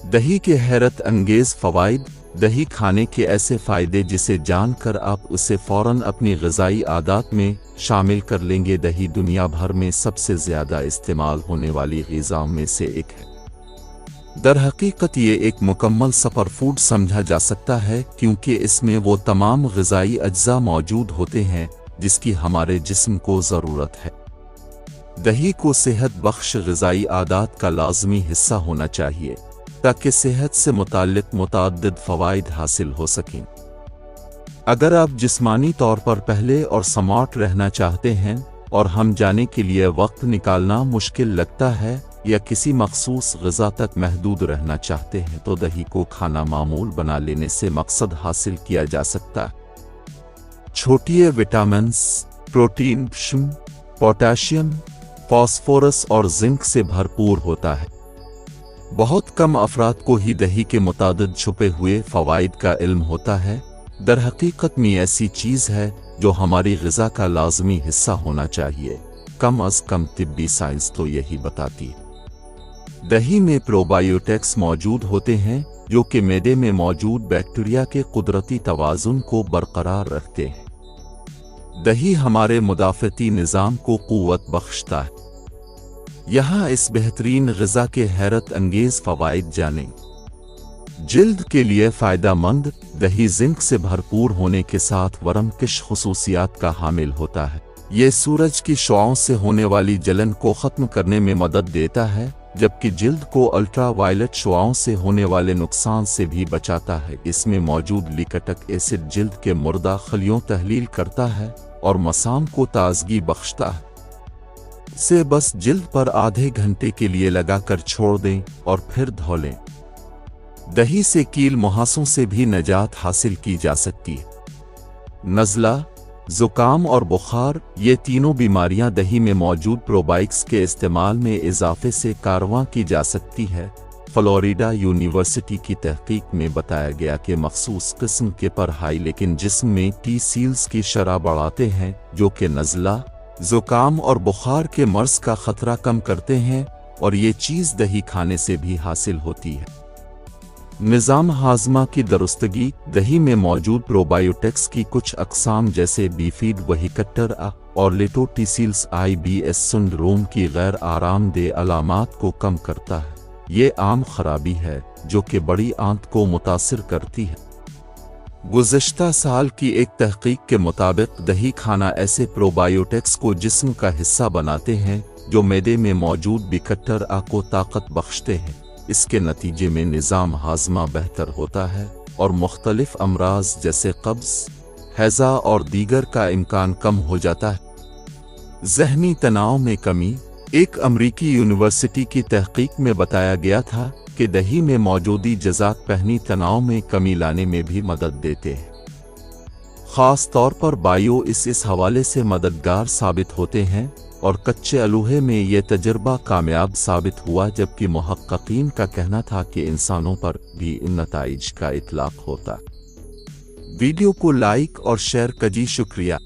दही के हैरत अंगेज फ़वाइद। दही खाने के ऐसे फ़ायदे जिसे जानकर आप उसे फ़ौरन अपनी ग़िज़ाई आदात में शामिल कर लेंगे। दही दुनिया भर में सबसे ज़्यादा इस्तेमाल होने वाली ग़िज़ाओं में से एक है। दरहकीकत ये एक मुकम्मल सुपर फूड समझा जा सकता है क्योंकि इसमें वो तमाम ग़िज़ाई अज्जा मौजूद होते हैं जिसकी हमारे जिस्म को ज़रूरत है। दही को सेहत बख्श ग़िज़ाई आदात का लाज़मी हिस्सा होना चाहिए ताकि सेहत से मुताल्लिक़ मुतअद्दिद फ़वाइद हासिल हो सकें। अगर आप जिस्मानी तौर पर पहले और स्मार्ट रहना चाहते हैं और हम जाने के लिए वक्त निकालना मुश्किल लगता है या किसी मखसूस ग़िज़ा तक महदूद रहना चाहते हैं तो दही को खाना मामूल बना लेने से मकसद हासिल किया जा सकता है। छोटिए विटामिन्स, प्रोटीन, पोटाशियम, फास्फोरस और जिंक से भरपूर होता है। बहुत कम अफराद को ही दही के मुतादिद छुपे हुए फ़वाइद का इल्म होता है। दरहकीकत में ऐसी चीज़ है जो हमारी ग़िज़ा का लाज़मी हिस्सा होना चाहिए, कम अज़ कम तिब्बी साइंस तो यही बताती है। दही में प्रोबायोटिक्स मौजूद होते हैं जो कि मैदे में मौजूद बैक्टीरिया के कुदरती तवाज़ुन को बरकरार रखते हैं। दही हमारे मुदाफ़ती निज़ाम को क़ुव्वत बख्शता है। यहाँ इस बेहतरीन ग़िज़ा के हैरत अंगेज़ फ़वाइद जानें। जिल्द के लिए फ़ायदेमंद। दही जिंक से भरपूर होने के साथ वरमकिश ख़ुसूसियात का हामिल होता है। ये सूरज की शुआओं से होने वाली जलन को ख़त्म करने में मदद देता है जबकि जिल्द को अल्ट्रा वायलेट शुआओं से होने वाले नुकसान से भी बचाता है। इसमें मौजूद लिकटक एसिड जिल्द के मुर्दा खलियों तहलील करता है और मसाम को ताज़गी बख्शता है। से बस जिल्द पर आधे घंटे के लिए लगाकर छोड़ दें और फिर धो लें। दही से कील मुहासों से भी निजात हासिल की जा सकती है। नज़ला, ज़ुकाम और बुखार, ये तीनों बीमारियां दही में मौजूद प्रोबायोटिक्स के इस्तेमाल में इजाफे से कारवां की जा सकती है। फ्लोरिडा यूनिवर्सिटी की तहकीक में बताया गया कि मखसूस किस्म के परहाई लेकिन जिस्म में टी सील्स की शरह बढ़ाते हैं जो कि नज़ला, ज़ुकाम और बुखार के मर्ज़ का ख़तरा कम करते हैं और ये चीज़ दही खाने से भी हासिल होती है। निज़ाम हाज़मा की दुरुस्तगी। दही में मौजूद प्रोबायोटिक्स की कुछ अक़साम जैसे बीफीड वहीकटर और लेटोटीसील्स IBS सिंड्रोम की गैर आरामदेह अलामात को कम करता है। ये आम खराबी है जो कि बड़ी आंत को मुतासिर करती है। गुज़श्ता साल की एक तहकीक के मुताबिक दही खाना ऐसे प्रोबायोटिक्स को जिस्म का हिस्सा बनाते हैं जो मैदे में मौजूद बिकट्टर को ताकत बख्शते हैं। इसके नतीजे में निज़ाम हाज़मा बेहतर होता है और मुख्तलिफ अमराज जैसे कब्ज़, हैज़ा और दीगर का इम्कान कम हो जाता है। ज़हनी तनाव में कमी। एक अमरीकी यूनिवर्सिटी की तहकीक में बताया गया था कि दही में मौजूदी जज़ात पहनी तनाव में कमी लाने में भी मदद देते हैं। ख़ास तौर पर बायो इस हवाले से मददगार साबित होते हैं और कच्चे अलूहे में यह तजर्बा कामयाब साबित हुआ जबकि मुहक्किकीन का कहना था कि इंसानों पर भी इन नताइज का इतलाक़ होता। वीडियो को लाइक और शेयर कीजिए। शुक्रिया।